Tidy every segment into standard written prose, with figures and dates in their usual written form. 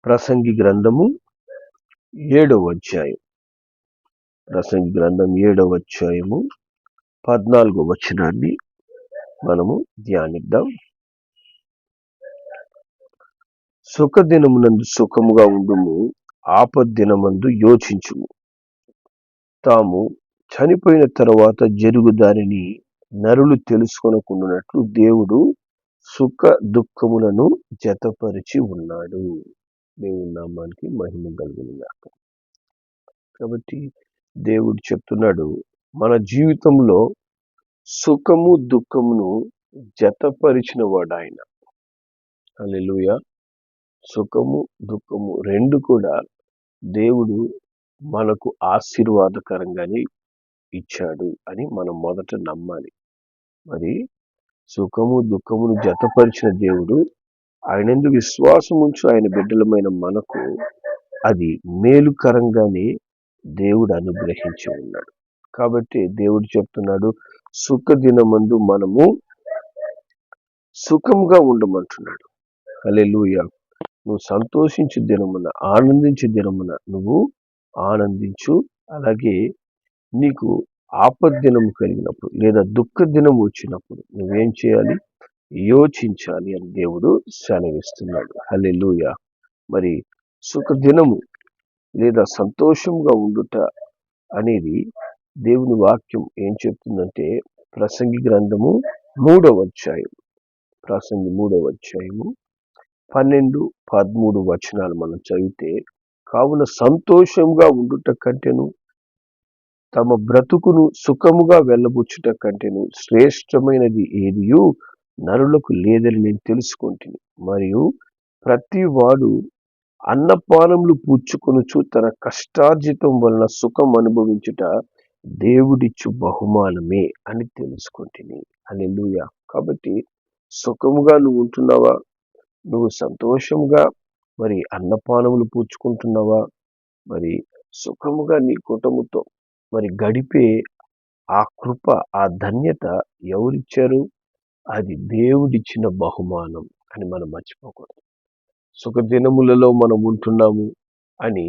ప్రసంగి గ్రంథము 7వ అధ్యాయం. ప్రసంగి గ్రంథం 7వ అధ్యాయము 14వ వచనాన్ని మనము ధ్యానిద్దాం. సుఖదినమునందు సుఖముగా ఉండుము, ఆపద్దినమందు యోచించుము. తాము చనిపోయిన తరువాత జరుగు దానిని నరులు తెలుసుకొనకుండునట్లు దేవుడు సుఖ దుఃఖములను జతపరిచి ఉన్నాడు. దేవుని నామానికి మహిమ కలుగునుగాక. కాబట్టి దేవుడు చెప్తున్నాడు, మన జీవితంలో సుఖము దుఃఖమును జతపరిచిన వాడు ఆయన. హల్లెలూయా. సుఖము దుఃఖము రెండు కూడా దేవుడు మనకు ఆశీర్వాదకరంగానే ఇచ్చాడు అని మనం మొదట నమ్మాలి. మరి సుఖము దుఃఖమును జతపరిచిన దేవుడు, ఆయనందు విశ్వాసం ఉంచు ఆయన బిడ్డలమైన మనకు అది మేలుకరంగానే దేవుడు అనుగ్రహించి ఉన్నాడు. కాబట్టి దేవుడు చెప్తున్నాడు, సుఖ దినమందు మనము సుఖంగా ఉండమంటున్నాడు. హల్లెలూయా. నువ్వు సంతోషించు దినమున, ఆనందించే దినమున నువ్వు ఆనందించు. అలాగే నీకు ఆపద్దినము కలిగినప్పుడు లేదా దుఃఖ దినం వచ్చినప్పుడు నువ్వేం చేయాలి? యోచించాలి అని దేవుడు సెలవిస్తున్నాడు. హల్లెలూయా. మరి సుఖ దినము లేదా సంతోషంగా ఉండుట అనేది దేవుని వాక్యం ఏం చెప్తుందంటే, ప్రసంగి గ్రంథము 3వ అధ్యాయం, ప్రసంగి 3వ అధ్యాయము 12-13 వచనాలు మనం చదివితే, కావున సంతోషంగా ఉండుట కంటేను తమ బ్రతుకును సుఖముగా వెళ్ళబుచ్చుట కంటేను శ్రేష్టమైనది ఏదియు నరులకు లేదని నేను తెలుసుకుంటుని. మరియు ప్రతి వాడు అన్నపానములు పుచ్చుకొనుచు తన కష్టార్జితం వలన సుఖం అనుభవించుట దేవుడిచ్చు బహుమానమే అని తెలుసుకుంటుని. హల్లెలూయా. కాబట్టి సుఖముగా నువ్వు ఉంటున్నావా? నువ్వు సంతోషంగా మరి అన్నపానములు పుచ్చుకుంటున్నావా? మరి సుఖముగా నీ కుటుంబంతో మరి గడిపే ఆ కృప, ఆ ధన్యత ఎవరిచ్చారు? అది దేవుడిచ్చిన బహుమానం అని మనం మర్చిపోకూడదు. సుఖదినములలో మనం ఉంటున్నాము అని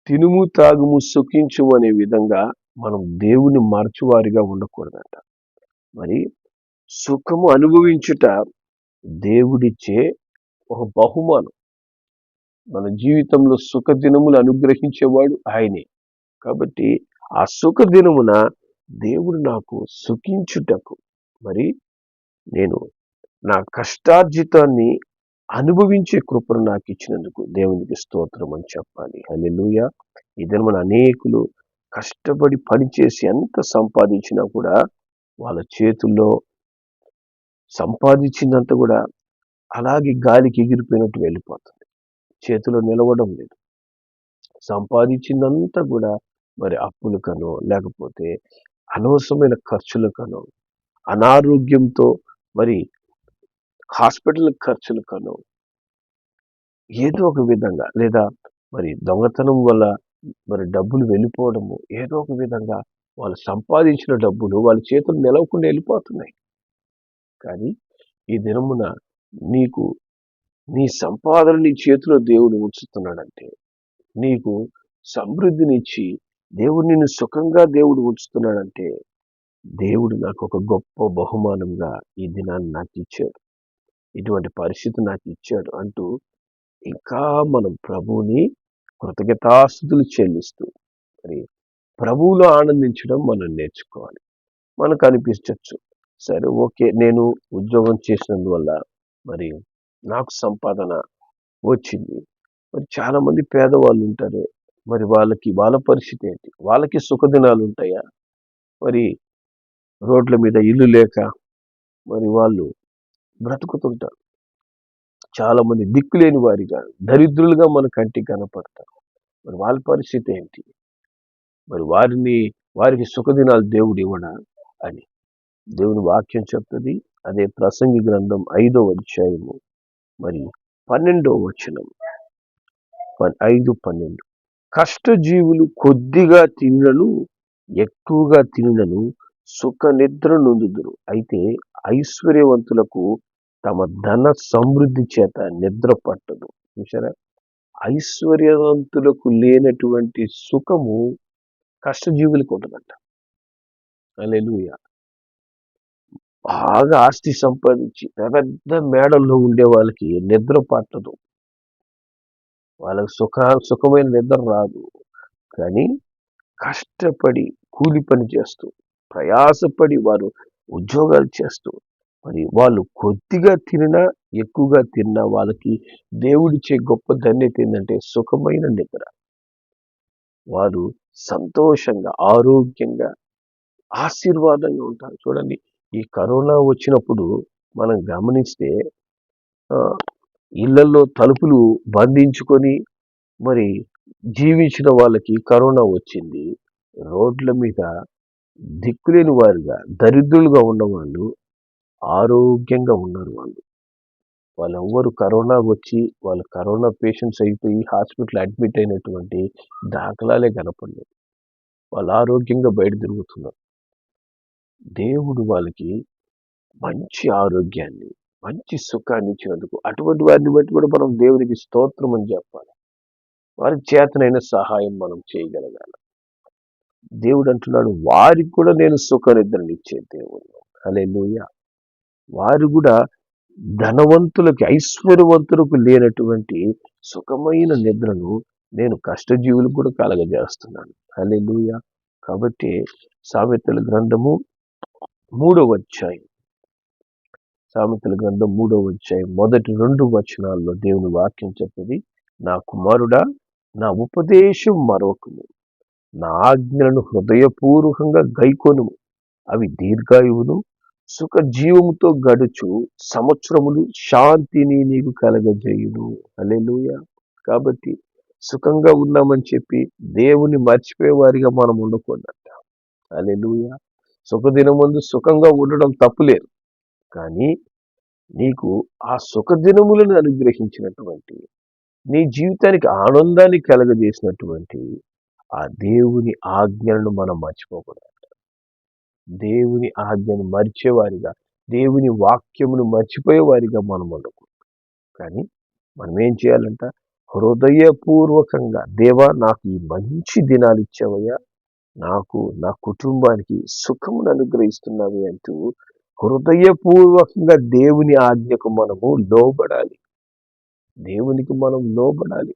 తినుము తాగుము సుఖించుము అనే విధంగా మనం దేవుని మరచువారిగా ఉండకూడదంట. మరి సుఖము అనుభవించుట దేవుడిచ్చే ఒక బహుమానం. మన జీవితంలో సుఖ దినములు అనుగ్రహించేవాడు ఆయనే. కాబట్టి ఆ సుఖ దినమున దేవుడు నాకు సుఖించుటకు, మరి నేను నా కష్టార్జితాన్ని అనుభవించే కృపను నాకు ఇచ్చినందుకు దేవునికి స్తోత్రం అని చెప్పాలి. హల్లెలూయా. ఈ దినమున అనేకులు కష్టపడి పనిచేసి ఎంత సంపాదించినా కూడా వాళ్ళ చేతుల్లో సంపాదించిందంతా కూడా అలాగే గాలికి ఎగిరిపోయినట్టు వెళ్ళిపోతుంది. చేతిలో నిలవడం లేదు. సంపాదించిందంతా కూడా మరి అప్పులకనో లేకపోతే అనవసరమైన ఖర్చులకనో, అనారోగ్యంతో మరి హాస్పిటల్ ఖర్చులకనో, ఏదో ఒక విధంగా, లేదా మరి దొంగతనం వల్ల మరి డబ్బులు వెళ్ళిపోవడము, ఏదో ఒక విధంగా వాళ్ళు సంపాదించిన డబ్బులు వాళ్ళ చేతులు నిలవకుండా వెళ్ళిపోతున్నాయి. కానీ ఈ దినమున నీకు నీ సంపాదన నీ చేతిలో దేవుడు ఉంచుతున్నాడంటే, నీకు సమృద్ధినిచ్చి దేవుడు నిన్ను సుఖంగా దేవుడు ఉంచుతున్నాడంటే, దేవుడు నాకు ఒక గొప్ప బహుమానంగా ఈ దినాన్ని నాకు ఇచ్చాడు, ఇటువంటి పరిస్థితి నాకు ఇచ్చాడు అంటూ ఇంకా మనం ప్రభువుని కృతజ్ఞతాస్తుతులు చెల్లిస్తూ మరి ప్రభువులో ఆనందించడం మనం నేర్చుకోవాలి. మనకు అనిపించవచ్చు, సరే ఓకే, నేను ఉద్యోగం చేసినందువల్ల మరి నాకు సంపాదన వచ్చింది. మరి చాలా మంది పేదవాళ్ళు ఉంటారే, మరి వాళ్ళ పరిస్థితి ఏంటి? వాళ్ళకి సుఖదినాలు ఉంటాయా? మరి రోడ్ల మీద ఇల్లు లేక మరి వాళ్ళు బ్రతుకుతుంటారు. చాలా మంది దిక్కులేని వారిగా, దరిద్రులుగా మన కంటికి కనపడతారు. మరి వాళ్ళ పరిస్థితి ఏంటి? మరి వారికి సుఖదినాలు దేవుడు ఇవ్వడా అని దేవుని వాక్యం చెప్తుంది. అదే ప్రసంగి గ్రంథం 5వ అధ్యాయము మరి 12వ వచనం, 5:12. కష్టజీవులు కొద్దిగా తినను ఎక్కువగా తినను సుఖ నిద్ర నొందుదురు. అయితే ఐశ్వర్యవంతులకు తమ ధన సమృద్ధి చేత నిద్ర పట్టదు. చూసారా? ఐశ్వర్యవంతులకు లేనటువంటి సుఖము కష్టజీవులకు ఉంటుందంట. హల్లెలూయా. బాగా ఆస్తి సంపాదించి పెద్ద మేడల్లో ఉండే వాళ్ళకి నిద్ర పట్టదు. వాళ్ళకి సుఖమైన నిద్ర రాదు. కానీ కష్టపడి కూలి పని చేస్తూ, ప్రయాసపడి వారు ఉద్యోగాలు చేస్తూ, మరి వాళ్ళు కొద్దిగా తినినా ఎక్కువగా తిన్నా వాళ్ళకి దేవుడిచ్చే గొప్ప ధన్యత ఏంటంటే సుఖమైన నిద్ర. వారు సంతోషంగా, ఆరోగ్యంగా, ఆశీర్వాదంగా ఉంటారు. చూడండి, ఈ కరోనా వచ్చినప్పుడు మనం గమనిస్తే ఇళ్లలో తలుపులు బంధించుకొని మరి జీవించిన వాళ్ళకి కరోనా వచ్చింది. రోడ్ల మీద దిక్కులేని వారుగా, దరిద్రులుగా ఉన్నవాళ్ళు ఆరోగ్యంగా ఉన్నారు. వాళ్ళెవ్వరు కరోనా వచ్చి వాళ్ళు కరోనా పేషెంట్స్ అయిపోయి హాస్పిటల్ అడ్మిట్ అయినటువంటి దాఖలాలే కనపడలేదు. వాళ్ళు ఆరోగ్యంగా బయట తిరుగుతున్నారు. దేవుడు వాళ్ళకి మంచి ఆరోగ్యాన్ని, మంచి సుఖాన్ని ఇచ్చినందుకు అటువంటి వారిని బట్టి కూడా మనం దేవునికి స్తోత్రం అని చెప్పాలి. వారికి చేతనైన సహాయం మనం చేయగలగాలి. దేవుడు అంటున్నాడు, వారికి కూడా నేను సుఖ నిద్రనిచ్చే దేవుడు. హల్లెలూయా. వారు కూడా ధనవంతులకి, ఐశ్వర్యవంతులకు లేనటువంటి సుఖమైన నిద్రను నేను కష్టజీవులకు కూడా కలగజేస్తున్నాను. హల్లెలూయా. కాబట్టి సామెతల గ్రంథము 3వ అధ్యాయం, సామెతల గ్రంథం 3వ అధ్యాయం మొదటి 2 వచనాల్లో దేవుని వాక్యం చెప్పేది, నా కుమారుడా, నా ఉపదేశం మరొకము, నా ఆజ్ఞలను హృదయపూర్వకంగా గైకొనుము, అవి దీర్ఘాయువును సుఖ జీవముతో గడుచు సంవత్సరములు శాంతిని నీకు కలగజేయును. హల్లెలూయా. కాబట్టి సుఖంగా ఉన్నామని చెప్పి దేవుని మర్చిపోయే వారిగా మనం ఉండకూడదంట. హల్లెలూయా. సుఖదినం ముందు సుఖంగా ఉండడం తప్పులేదు. కానీ నీకు ఆ సుఖదినములను అనుగ్రహించినటువంటి, నీ జీవితానికి ఆనందాన్ని కలగజేసినటువంటి ఆ దేవుని ఆజ్ఞలను మనం మర్చిపోకూడదు. దేవుని ఆజ్ఞను మర్చేవారిగా, దేవుని వాక్యమును మర్చిపోయేవారిగా మనం ఉండకూడదు. కానీ మనం ఏం చేయాలంట? హృదయపూర్వకంగా, దేవా నాకు ఈ మంచి దినాలు ఇచ్చావయ్యా, నాకు నా కుటుంబానికి సుఖమును అనుగ్రహిస్తున్నావి అంటూ హృదయపూర్వకంగా దేవుని ఆజ్ఞకు మనము లోబడాలి. దేవునికి మనం లోబడాలి.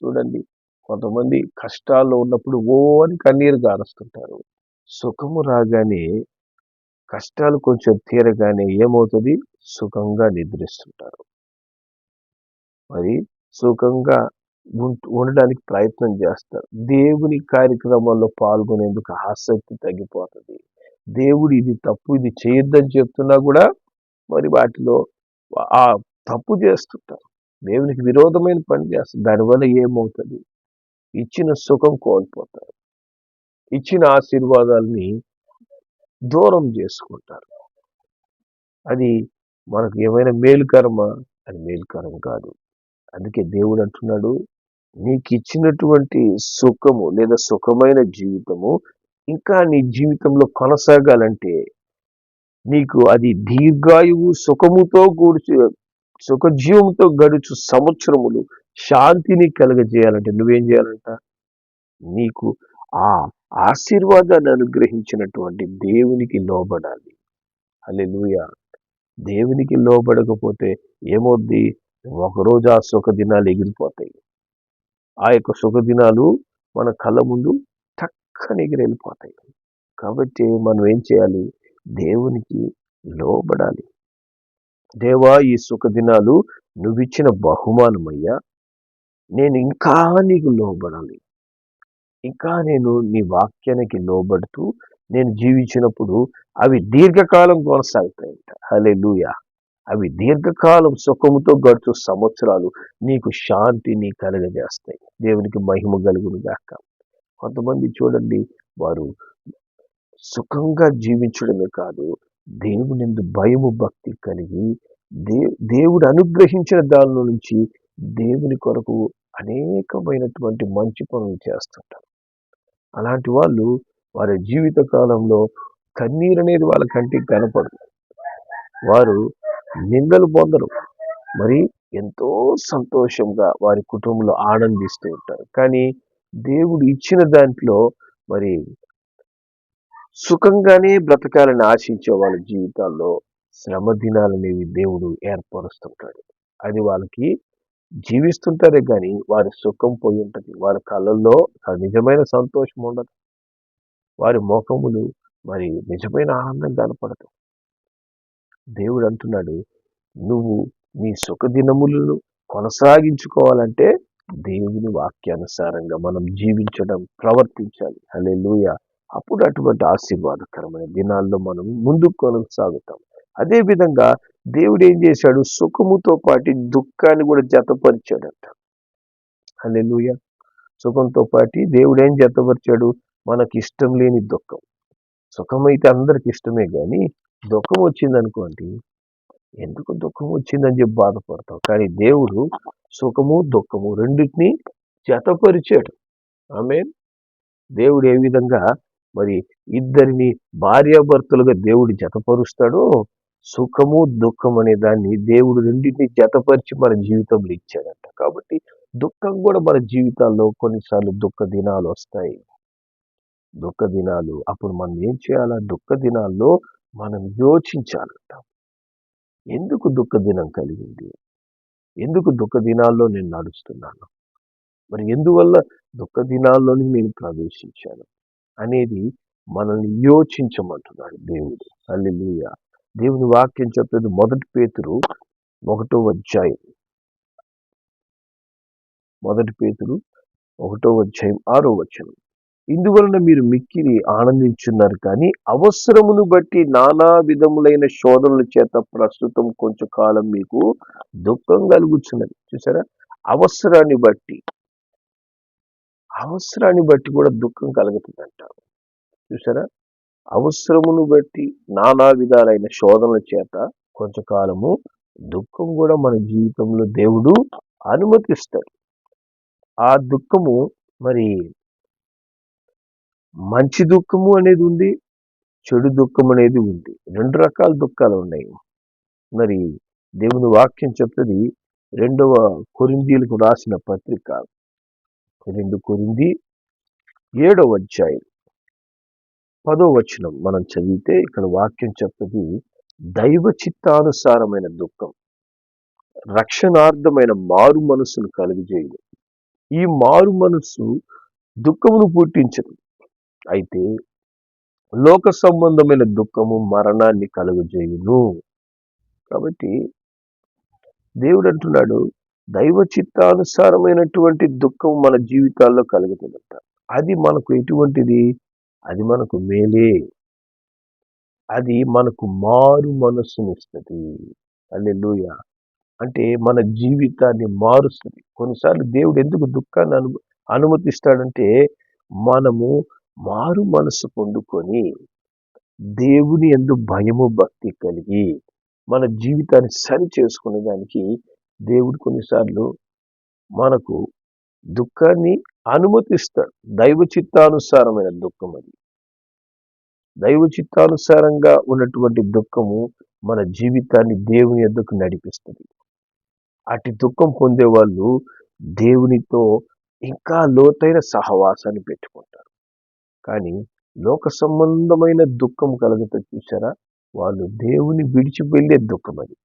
చూడండి, కొంతమంది కష్టాల్లో ఉన్నప్పుడు ఓ అని కన్నీరు గారుస్తుంటారు. సుఖము రాగానే, కష్టాలు కొంచెం తీరగానే ఏమవుతుంది? సుఖంగా నిద్రిస్తుంటారు. మరి సుఖంగా ఉండడానికి ప్రయత్నం చేస్తారు. దేవుని కార్యక్రమాల్లో పాల్గొనేందుకు ఆసక్తి తగ్గిపోతుంది. దేవుడు ఇది తప్పు, ఇది చేయొద్దని చెప్తున్నా కూడా మరి వాటిలో ఆ తప్పు చేస్తుంటారు. దేవునికి విరోధమైన పని చేస్తారు. దానివల్ల ఏమవుతుంది? ఇచ్చిన సుఖం కోల్పోతారు. ఇచ్చిన ఆశీర్వాదాలని దూరం చేసుకుంటారు. అది మనకు ఏమైనా మేలుకరమా? అది మేలుకరం కాదు. అందుకే దేవుడు అంటున్నాడు, నీకు ఇచ్చినటువంటి సుఖము లేదా సుఖమైన జీవితము ఇంకా నీ జీవితంలో కొనసాగాలంటే నీకు అది దీర్ఘాయువు, సుఖముతో కూర్చు, సుఖజీవంతో గడుచు సంవత్సరములు శాంతిని కలగజేయాలంటే నువ్వేం చేయాలంట? నీకు ఆ ఆశీర్వాదాన్ని అనుగ్రహించినటువంటి దేవునికి లోబడాలి. హల్లెలూయా. దేవునికి లోబడకపోతే ఏమవుద్ది? ఒకరోజు ఆ సుఖ దినాలు ఎగిరిపోతాయి. ఆ యొక్క సుఖ దినాలు మన కళ్ళ ముందు టక్కని ఎగిరెళ్ళిపోతాయి. కాబట్టి మనం ఏం చేయాలి? దేవునికి లోబడాలి. దేవా, ఈ సుఖ దినాలు నువ్విచ్చిన బహుమానమయ్యా, నేను ఇంకా నీకు లోబడాలి. ఇంకా నేను నీ వాక్యానికి లోబడుతూ నేను జీవించినప్పుడు అవి దీర్ఘకాలం కొనసాగుతాయంట. హల్లెలూయా. అవి దీర్ఘకాలం సుఖముతో గడుచు సంవత్సరాలు నీకు శాంతిని కలగజేస్తాయి. దేవునికి మహిమ కలుగును గాక. కొంతమంది చూడండి, వారు సుఖంగా జీవించడమే కాదు, దేవునిందు భయము భక్తి కలిగి దేవుడు అనుగ్రహించిన దానిలో నుంచి దేవుని కొరకు అనేకమైనటువంటి మంచి పనులు చేస్తుంటారు. అలాంటి వాళ్ళు వారి జీవిత కాలంలో కన్నీరు అనేది వాళ్ళ కంటికి కనపడదు. వారు నిందలు పొందరు. మరి ఎంతో సంతోషంగా వారి కుటుంబంలో ఆనందిస్తూ ఉంటారు. కానీ దేవుడు ఇచ్చిన దాంట్లో మరి సుఖంగానే బ్రతకాలని ఆశించే వాళ్ళ జీవితాల్లో శ్రమ దినాలనేవి దేవుడు ఏర్పరుస్తుంటాడు. అది వాళ్ళకి జీవిస్తుంటారే గాని వారి సుఖం పోయి ఉంటది. వారి కళ్ళల్లో నిజమైన సంతోషం ఉండదు. వారి ముఖములు మరి నిజమైన ఆనందం కనపడదు. దేవుడు అంటున్నాడు, నువ్వు నీ సుఖ దినములను కొనసాగించుకోవాలంటే దేవుని వాక్యానుసారంగా మనం జీవించడం, ప్రవర్తించాలి. హల్లెలూయా! అప్పుడు అటువంటి ఆశీర్వాదకరమైన దినాల్లో మనం ముందుకు కొనసాగుతాం. అదే విధంగా దేవుడు ఏం చేశాడు? సుఖముతో పాటు దుఃఖాన్ని కూడా జతపరిచాడంట. హల్లెలూయా! సుఖంతో పాటు దేవుడు ఏం జతపరిచాడు? మనకి ఇష్టం లేని దుఃఖం. సుఖమైతే అందరికి ఇష్టమే గాని దుఃఖం వచ్చిందనుకోండి, ఎందుకు దుఃఖం వచ్చిందని చెప్పి బాధపడతాం. కానీ దేవుడు సుఖము, దుఃఖము రెండిటిని జతపరిచాడు. ఆమేన్. దేవుడు ఏ విధంగా మరి ఇద్దరిని భార్యాభర్తలుగా దేవుడు జతపరుస్తాడో, సుఖము, దుఃఖం అనే దాన్ని దేవుడు రెండింటిని జతపరిచి మన జీవితంలో ఇచ్చాడంట. కాబట్టి దుఃఖం కూడా మన జీవితాల్లో కొన్నిసార్లు దుఃఖ దినాలు వస్తాయి. దుఃఖ దినాలు అప్పుడు మనం ఏం చేయాలా? దుఃఖ దినాల్లో మనం యోచించాలంట. ఎందుకు దుఃఖ దినం కలిగింది? ఎందుకు దుఃఖ దినాల్లో నేను నడుస్తున్నాను? మరి ఎందువల్ల దుఃఖ దినాల్లోని నేను ప్రవేశించాను అనేది మనల్ని యోచించమంటున్నాడు దేవుడు. హల్లెలూయా! దేవుని వాక్యం చెప్పేది 1 పేతురు 1వ అధ్యాయం. 1 పేతురు 1వ అధ్యాయం 6వ వచనం. ఇందువలన మీరు మిక్కిలి ఆనందించున్నారు కానీ అవసరమును బట్టి నానా విధములైన శోధనల చేత ప్రస్తుతం కొంచెం కాలం మీకు దుఃఖం కలుగుతున్నది. చూసారా? అవసరాన్ని బట్టి కూడా దుఃఖం కలుగుతుందంట. చూసారా? అవసరమును బట్టి నానా విధాలైన శోధనల చేత కొంచెంకాలము దుఃఖం కూడా మన జీవితంలో దేవుడు అనుమతిస్తాడు. ఆ దుఃఖము మరి మంచి దుఃఖము అనేది ఉంది, చెడు దుఃఖం అనేది ఉంది. 2 రకాల దుఃఖాలు ఉన్నాయి. మరి దేవుని వాక్యం చెప్తుంది 2వ కొరింథీయులకు రాసిన పత్రిక 2 కొరింథీ 7వ అధ్యాయం 10వ వచనం మనం చదివితే ఇక్కడ వాక్యం చెప్తుంది, దైవ చిత్తానుసారమైన దుఃఖం రక్షణార్థమైన మారు మనస్సును కలుగజేయును. ఈ మారు మనస్సు దుఃఖమును పుట్టించదు. అయితే లోక సంబంధమైన దుఃఖము మరణాన్ని కలుగజేయును. కాబట్టి దేవుడు అంటున్నాడు, దైవ చిత్తానుసారమైనటువంటి దుఃఖం మన జీవితాల్లో కలుగుతుందంట. అది మనకు ఎటువంటిది? అది మనకు మేలే. అది మనకు మారు మనస్సునిస్తుంది. హల్లెలూయా! అంటే మన జీవితాన్ని మారుస్తుంది. కొన్నిసార్లు దేవుడు ఎందుకు దుఃఖాన్ని అనుమతిస్తాడంటే మనము మారు మనస్సు పొందుకొని దేవుని యందు భయము భక్తి కలిగి మన జీవితాన్ని సరి చేసుకునే దానికి దేవుడు కొన్నిసార్లు మనకు దుఃఖాన్ని అనుమతిస్తాడు. దైవ చిత్తానుసారమైన దుఃఖం అది. దైవ చిత్తానుసారంగా ఉన్నటువంటి దుఃఖము మన జీవితాన్ని దేవుని యొద్దకు నడిపిస్తుంది. అటు దుఃఖం పొందే వాళ్ళు దేవునితో ఇంకా లోతైన సహవాసాన్ని పెట్టుకుంటారు. కానీ లోక సంబంధమైన దుఃఖం కలుగుతుంది చూసారా? వాళ్ళు దేవుని విడిచి వెళ్ళే దుఃఖం అది.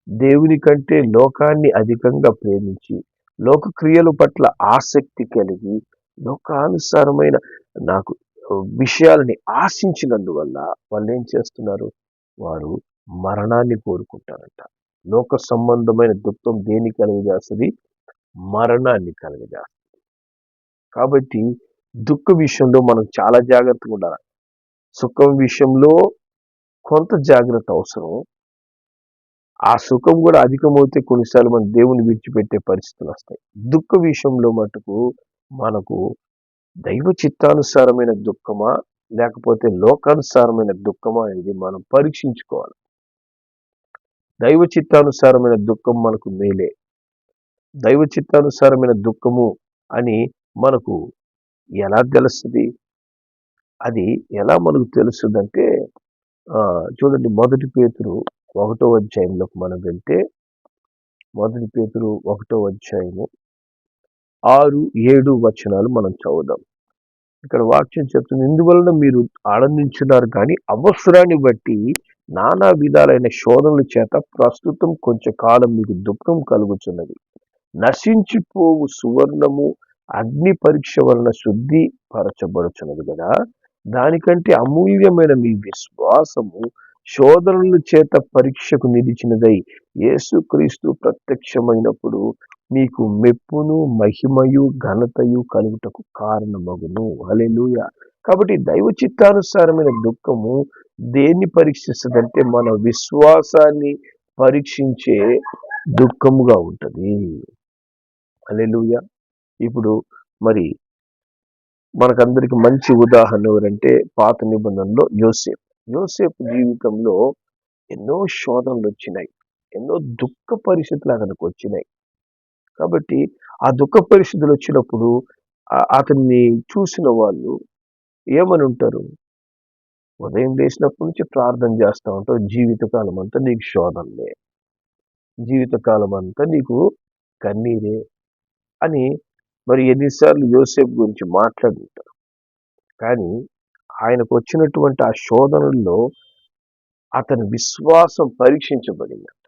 దేవుని కంటే లోకాన్ని అధికంగా ప్రేమించి లోక క్రియల పట్ల ఆసక్తి కలిగి లోకానుసారమైన నాకు విషయాలని ఆశించినందువల్ల వాళ్ళు ఏం చేస్తున్నారు? వారు మరణాన్ని కోరుకుంటారంట. లోక సంబంధమైన దుఃఖం దేన్ని కలుగజేస్తుంది? మరణాన్ని కలుగజేస్తుంది. కాబట్టి దుఃఖ విషయంలో మనం చాలా జాగ్రత్తగా ఉండాలి. సుఖం విషయంలో కొంత జాగ్రత్త అవసరం. ఆ సుఖం కూడా అధికమవుతే కొన్నిసార్లు మన దేవుని విడిచిపెట్టే పరిస్థితులు వస్తాయి. దుఃఖ విషయంలో మటుకు మనకు దైవ చిత్తానుసారమైన దుఃఖమా లేకపోతే లోకానుసారమైన దుఃఖమా అనేది మనం పరీక్షించుకోవాలి. దైవ చిత్తానుసారమైన దుఃఖం మనకు మేలే. దైవ చిత్తానుసారమైన దుఃఖము అని మనకు ఎలా తెలుస్తుంది? అది ఎలా మనకు తెలుస్తుందంటే చూడండి 1 పేతురు 1వ అధ్యాయంలోకి మనం వెళ్తే మొదటి పేతురు 1వ అధ్యాయము 6, 7 మనం చదువుదాం. ఇక్కడ వాక్యం చెప్తుంది, ఇందువలన మీరు ఆనందించున్నారు కానీ అవసరాన్ని బట్టి నానా విధాలైన శోధనల చేత ప్రస్తుతం కొంచెం కాలం మీకు దుఃఖం కలుగుతున్నది. నశించిపోవు సువర్ణము అగ్ని పరీక్ష వలన శుద్ధి పరచబడుచున్నది కదా, దానికంటే అమూల్యమైన మీ విశ్వాసము శోధనల చేత పరీక్షకు నిలిచినదై యేసుక్రీస్తు ప్రత్యక్షమైనప్పుడు మీకు మెప్పును మహిమయు ఘనతయు కలుగుటకు కారణమగును. హల్లెలూయా. కాబట్టి దైవ చిత్తానుసారమైన దుఃఖము దేన్ని పరీక్షిస్తుందంటే మన విశ్వాసాన్ని పరీక్షించే దుఃఖముగా ఉంటది. హల్లెలూయా. ఇప్పుడు మరి మనకందరికి మంచి ఉదాహరణ ఎవరంటే పాత నిబంధనలో యోసేపు జీవితంలో ఎన్నో శోధనలు వచ్చినాయి, ఎన్నో దుఃఖ పరిస్థితులు అతనికి వచ్చినాయి. కాబట్టి ఆ దుఃఖ పరిస్థితులు వచ్చినప్పుడు అతన్ని చూసిన వాళ్ళు ఏమని ఉంటారు? ఉదయం లేచినప్పటి నుంచి ప్రార్థన చేస్తూ ఉంటావు, జీవితకాలం అంతా నీకు శోధనలే, జీవితకాలం అంతా నీకు కన్నీరే అని మరి ఎన్నిసార్లు యోసేపు గురించి మాట్లాడుంటారు. కానీ ఆయనకు వచ్చినటువంటి ఆ శోధనల్లో అతని విశ్వాసం పరీక్షించబడిందంట.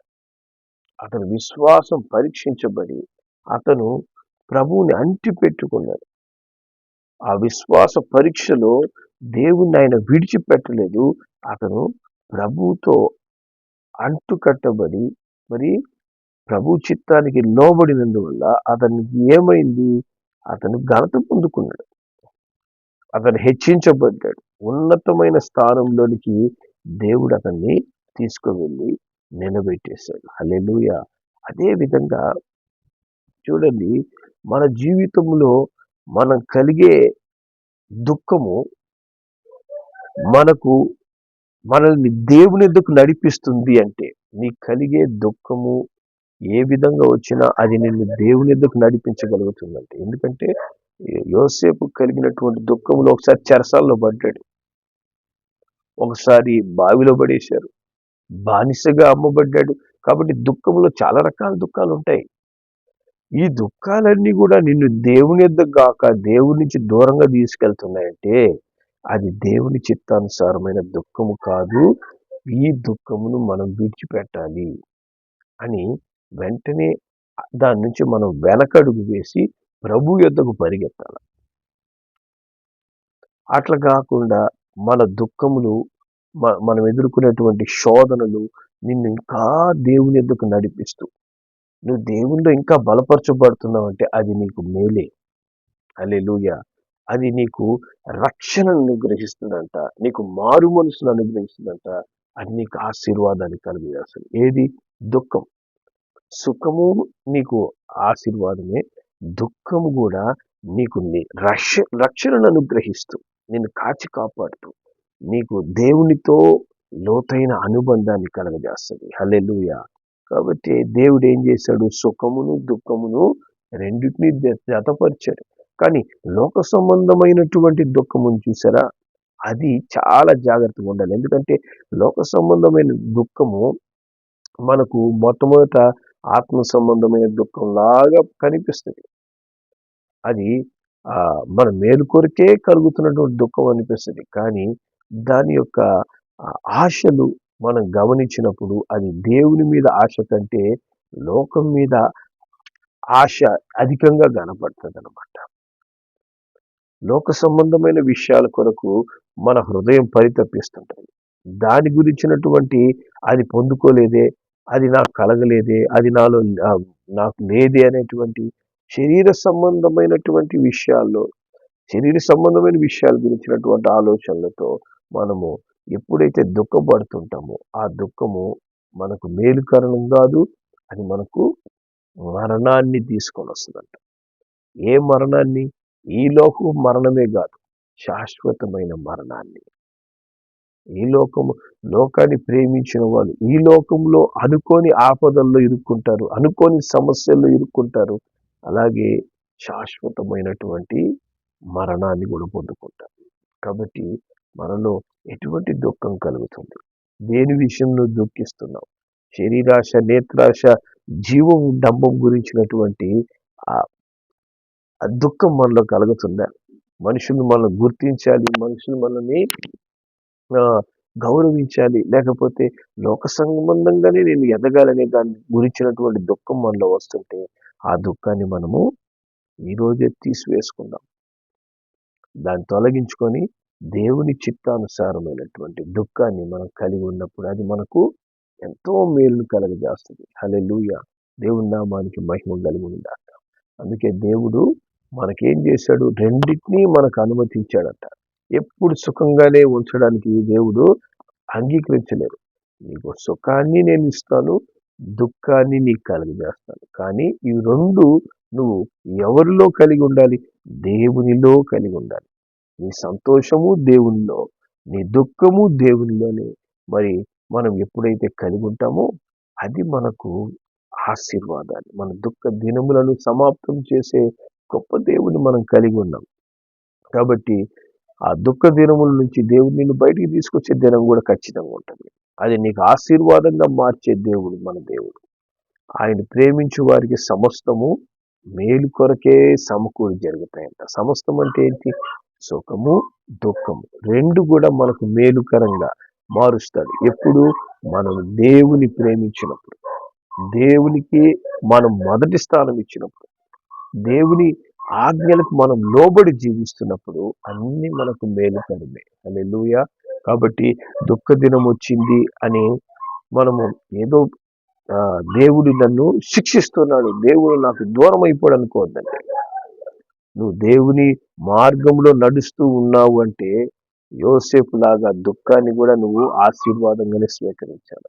అతని విశ్వాసం పరీక్షించబడి అతను ప్రభువుని అంటి పెట్టుకున్నాడు. ఆ విశ్వాస పరీక్షలో దేవుణ్ణి ఆయన విడిచిపెట్టలేదు. అతను ప్రభువుతో అంటు కట్టబడి మరి ప్రభు చిత్తానికి లోబడినందువల్ల అతనికి ఏమైంది? అతను ఘనత పొందుకున్నాడు, అతను హెచ్చించబడ్డాడు, ఉన్నతమైన స్థానంలోనికి దేవుడు అతన్ని తీసుకువెళ్ళి నిలబెట్టేశాడు. హల్లెలూయా. అదే విధంగా చూడండి, మన జీవితంలో మనం కలిగే దుఃఖము మనల్ని దేవుని ఎద్దుకు నడిపిస్తుంది. అంటే నీకు కలిగే దుఃఖము ఏ విధంగా వచ్చినా అది నిన్ను దేవుని ఎద్దుకు నడిపించగలుగుతుందంటే, ఎందుకంటే యోసేపు కలిగినటువంటి దుఃఖంలో ఒకసారి చెరసాల్లో పడ్డాడు, ఒకసారి బావిలో పడేశారు, బానిసగా అమ్మబడ్డాడు. కాబట్టి దుఃఖంలో చాలా రకాల దుఃఖాలు ఉంటాయి. ఈ దుఃఖాలన్నీ కూడా నిన్ను దేవుని ఎద్దుకు గాక దేవుని నుంచి దూరంగా తీసుకెళ్తున్నాయంటే అది దేవుని చిత్తానుసారమైన దుఃఖము కాదు. ఈ దుఃఖమును మనం విడిచిపెట్టాలి అని వెంటనే దాని నుంచి మనం వెనకడుగు వేసి ప్రభు యొద్దకు పరిగెత్తాలి. అట్లా కాకుండా మన దుఃఖములు, మనం ఎదుర్కొనేటువంటి శోధనలు నిన్ను ఇంకా దేవుని యొద్దకు నడిపిస్తూ నువ్వు దేవునిలో ఇంకా బలపరచబడుతున్నావు అంటే అది నీకు మేలే. హల్లెలూయా. అది నీకు రక్షణను అనుగ్రహిస్తుందంట, నీకు మారు మనసును అనుగ్రహిస్తుందంట, అది నీకు ఆశీర్వాదాన్ని కలిగజేస్తుంది. ఏది? దుఃఖం. సుఖము నీకు ఆశీర్వాదమే, దుఃఖము కూడా నీకు రక్షణను అనుగ్రహిస్తూ నిన్ను కాచి కాపాడుతూ నీకు దేవునితో లోతైన అనుబంధాన్ని కలగజేస్తుంది. హల్లెలూయా. కాబట్టి దేవుడు ఏం చేశాడు? సుఖమును దుఃఖమును రెండింటినీ జతపరిచాడు. కానీ లోక సంబంధమైనటువంటి దుఃఖమును చూసారా, అది చాలా జాగ్రత్తగా ఉండాలి. ఎందుకంటే లోక సంబంధమైన దుఃఖము మనకు మొట్టమొదట ఆత్మ సంబంధమైన దుఃఖం లాగా కనిపిస్తుంది. అది మన మేలు కొరకే కలుగుతున్నటువంటి దుఃఖం అనిపిస్తుంది. కానీ దాని యొక్క ఆశలు మనం గమనించినప్పుడు అది దేవుని మీద ఆశ కంటే లోకం మీద ఆశ అధికంగా కనపడుతుంది అన్నమాట. లోక సంబంధమైన విషయాల కొరకు మన హృదయం పరితపిస్తుంటుంది. దాని గురించినటువంటి అది పొందుకోలేదే, అది నాకు కలగలేదే, అది నాలో నాకు లేదే అనేటువంటి శరీర సంబంధమైనటువంటి విషయాల్లో, శరీర సంబంధమైన విషయాల గురించినటువంటి ఆలోచనలతో మనము ఎప్పుడైతే దుఃఖపడుతుంటామో ఆ దుఃఖము మనకు మేలుకరణం కాదు, అది మనకు మరణాన్ని తీసుకొని వస్తుందంట. ఏ మరణాన్ని? ఈ లోకం మరణమే కాదు, శాశ్వతమైన మరణాన్ని. ఈ లోకాన్ని ప్రేమించిన వాళ్ళు ఈ లోకంలో అనుకోని ఆపదల్లో ఇరుక్కుంటారు, అనుకోని సమస్యల్లో ఇరుక్కుంటారు. అలాగే శాశ్వతమైనటువంటి మరణాన్ని కూడా పొందుకుంటారు. కాబట్టి మనలో ఎటువంటి దుఃఖం కలుగుతుంది? దేని విషయంలో దుఃఖిస్తున్నావు? శరీరాశ, నేత్రాశ జీవం డంబం గురించినటువంటి ఆ ఆ దుఃఖం మనలో కలుగుతుందా? మనుషులు మనల్ని గుర్తించాలి, మనుషులు మనల్ని ఆ, గౌరవించాలి, లేకపోతే లోక సంబంధంగానే నేను ఎదగాలనే దాని గురించినటువంటి దుఃఖం మనలో వస్తుంటే ఆ దుఃఖాన్ని మనము ఈ రోజే తీసివేసుకుందాం. దాన్ని తొలగించుకొని దేవుని చిత్తానుసారమైనటువంటి దుఃఖాన్ని మనం కలిగి ఉన్నప్పుడు అది మనకు ఎంతో మేలును కలగజేస్తుంది. హల్లెలూయా! దేవుని నామానికి మహిమ కలుగునుగాక. అందుకే దేవుడు మనకేం చేశాడు? రెండింటినీ మనకు అనుమతించాడట. ఎప్పుడు సుఖంగానే ఉంచడానికి దేవుడు అంగీకరించలేరు. నీకు సుఖాన్ని నేను ఇస్తాను, దుఃఖాన్ని నీకు కలుగజేస్తాను. కానీ ఈ రెండు నువ్వు ఎవరిలో కలిగి ఉండాలి? దేవునిలో కలిగి ఉండాలి. నీ సంతోషము దేవునిలో, నీ దుఃఖము దేవునిలోనే. మరి మనం ఎప్పుడైతే కలిగి ఉంటామో అది మనకు ఆశీర్వాదాలు. మన దుఃఖ దినములను సమాప్తం చేసే గొప్ప దేవుని మనం కలిగి ఉన్నాం. కాబట్టి ఆ దుఃఖ దినముల నుంచి దేవుడు నిన్ను బయటికి తీసుకొచ్చే దినం కూడా ఖచ్చితంగా ఉంటుంది. అది నీకు ఆశీర్వాదంగా మార్చే దేవుడు మన దేవుడు. ఆయన ప్రేమించు వారికి సమస్తము మేలు కొరకే సమకూడి జరుగుతాయంట. సమస్తం అంటే ఏంటి? సుఖము, దుఃఖము రెండు కూడా మనకు మేలుకరంగా మారుస్తాడు. ఎప్పుడు? మనం దేవుని ప్రేమించినప్పుడు, దేవునికి మనం మొదటి స్థానం ఇచ్చినప్పుడు, దేవుని ఆజ్ఞలకు మనం లోబడి జీవిస్తున్నప్పుడు అన్ని మనకు మేలుకరమే. హల్లెలూయా! కాబట్టి దుఃఖ దినం వచ్చింది అని మనము ఏదో దేవుడు నన్ను శిక్షిస్తున్నాడు, దేవుడు నాకు దూరం అయిపోయాడు అనుకోవద్దండి. నువ్వు దేవుని మార్గంలో నడుస్తూ ఉన్నావు అంటే యోసేపు లాగా దుఃఖాన్ని కూడా నువ్వు ఆశీర్వాదంగానే స్వీకరించాలి.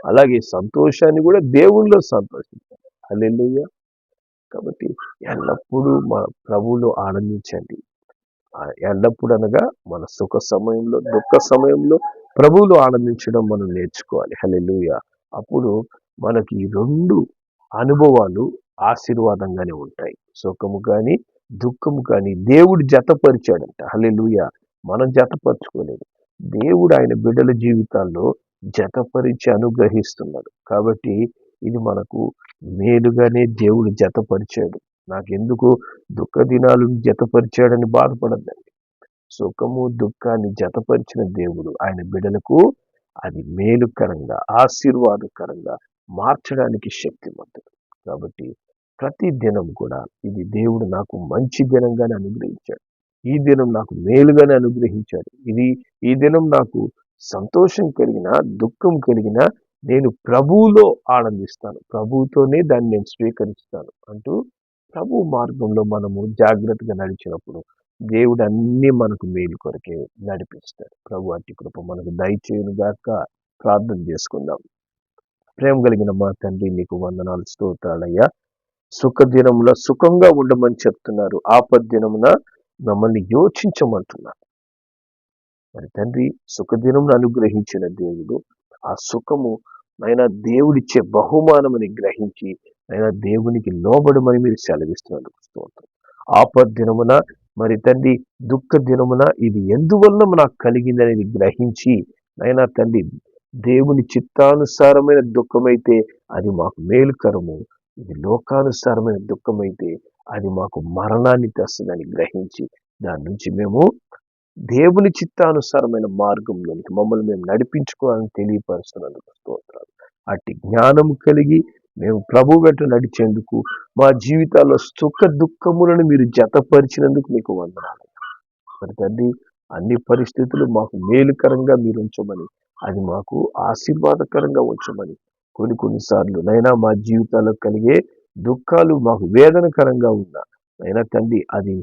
అలాగే సంతోషాన్ని కూడా దేవునిలో సంతోషించాలి. హల్లెలూయా! కాబట్టి ఎల్లప్పుడూ మన ప్రభువులో ఆనందించండి. ఎల్లప్పుడు అనగా మన సుఖ సమయంలో, దుఃఖ సమయంలో ప్రభువులో ఆనందించడం మనం నేర్చుకోవాలి. హల్లెలూయా! అప్పుడు మనకి ఈ రెండు అనుభవాలు ఆశీర్వాదంగానే ఉంటాయి. సుఖము కానీ దుఃఖము కానీ దేవుడు జతపరిచాడంట. హల్లెలూయా! మనం జతపరచుకోలేదు. దేవుడు ఆయన బిడ్డల జీవితాల్లో జతపరిచి అనుగ్రహిస్తున్నాడు. కాబట్టి ఇది మనకు మేలుగానే దేవుడు జతపరిచాడు. నాకెందుకు దుఃఖ దినాలు జతపరిచాడని బాధపడద్దండి. సుఖము దుఃఖాన్ని జతపరిచిన దేవుడు ఆయన బిడ్డలకు అది మేలుకరంగా, ఆశీర్వాదకరంగా మార్చడానికి శక్తివంతుడు. కాబట్టి ప్రతి దినం కూడా ఇది దేవుడు నాకు మంచి దినంగానే అనుగ్రహించాడు. ఈ దినం నాకు మేలుగానే అనుగ్రహించాడు. ఈ దినం నాకు సంతోషం కలిగిన, దుఃఖం కలిగిన నేను ప్రభువులో ఆనందిస్తాను, ప్రభువుతోనే దాన్ని నేను స్వీకరిస్తాను అంటూ ప్రభు మార్గంలో మనము జాగ్రత్తగా నడిచినప్పుడు దేవుడు అన్ని మనకు మేలు కొరకే నడిపిస్తాడు. ప్రభు అట్టి కృప మనకు దయచేయును గాక. ప్రార్థన చేసుకుందాం. ప్రేమ కలిగిన మా తండ్రి, నీకు వందనాలు, స్తోత్రాలయ్యా. సుఖ దినమున సుఖంగా ఉండమని చెప్తున్నారు, ఆపద్ దినమున మమ్మల్ని యోచించమంటున్నారు. మరి తండ్రి, సుఖదినమును అనుగ్రహించిన దేవుడు ఆ సుఖము నైనా దేవుడిచ్చే బహుమానమని గ్రహించి నైనా దేవునికి లోబడమని మీరు సెలవిస్తున్నారు. స్తోత్రం. ఆపద్ దినమున మరి తండ్రి, దుఃఖ దినమున ఇది ఎందువల్ల నాకు కలిగిందనేది గ్రహించి నైనా తండ్రి, దేవుని చిత్తానుసారమైన దుఃఖమైతే అది మాకు మేలుకరము, ఇది లోకానుసారమైన దుఃఖమైతే అది మాకు మరణాన్ని తెస్తుందని గ్రహించి దాని నుంచి మేము దేవుని చిత్తానుసారమైన మార్గంలోనికి మమ్మల్ని మేము నడిపించుకోవాలని తెలియపరుస్తున్నందుకు స్తోత్రాలు. అట్టి జ్ఞానం కలిగి మేము ప్రభు వెంట నడిచేందుకు మా జీవితాల్లో సుఖ దుఃఖములను మీరు జతపరిచినందుకు మీకు వందనాలు. మరి తండ్రి, అన్ని పరిస్థితులు మాకు మేలుకరంగా మీరు ఉంచమని, అది మాకు ఆశీర్వాదకరంగా ఉంచమని, కొన్నిసార్లు నైనా మా జీవితాల్లో కలిగే దుఃఖాలు మాకు వేదనకరంగా ఉన్నా నైనా తండ్రి, అది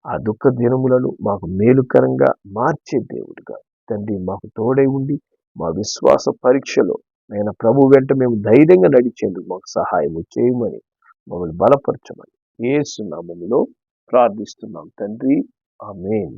ఆ దుఃఖ దినములను మాకు మేలుకరంగా మార్చే దేవుడిగా తండ్రి మాకు తోడై ఉండి మా విశ్వాస పరీక్షలో నేను ప్రభు వెంట మేము ధైర్యంగా నడిచేందుకు మాకు సహాయం చేయమని, మమ్మల్ని బలపరచమని యేసు నామములో ప్రార్థిస్తున్నాం తండ్రి. ఆమేన్.